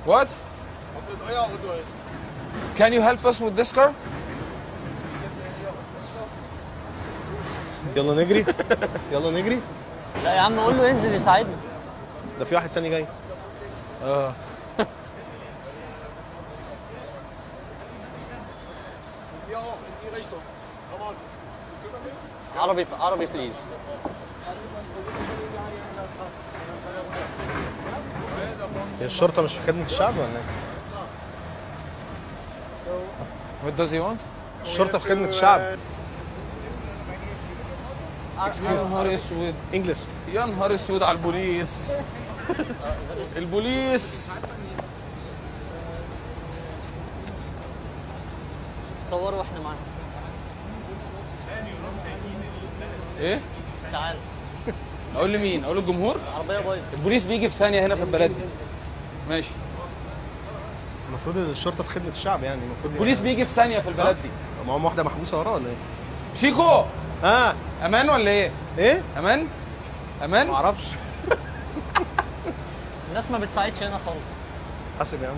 What? Can you help us with this car? يلا نجري. يلا نجري. لا يا عم قول له ينزل يساعدني. ده في واحد تاني جاي. عربي بليز. هي الشرطة مش في خدمة الشعب ولا ايه؟ What does he want? الشرطة في خدمة الشعب. يا نهار اسود. انجلش. يا نهار اسود على البوليس. البوليس. صوروا واحنا معانا. ايه؟ تعال. اقول لمين؟ اقول للجمهور؟ عربيه بايظه. البوليس بيجي في ثانيه هنا في البلد دي. ماشي. المفروض الشرطة في خدمة الشعب يعني المفروض. البوليس بيجي في ثانيه في البلد دي. معاهم واحدة محبوسة وراه ولا ايه؟ شيكو. ها؟ امان ولا ايه؟ ايه؟ امان؟ امان؟ معرفش. الناس ما بتساعدش هنا خالص. حاسب يا عم.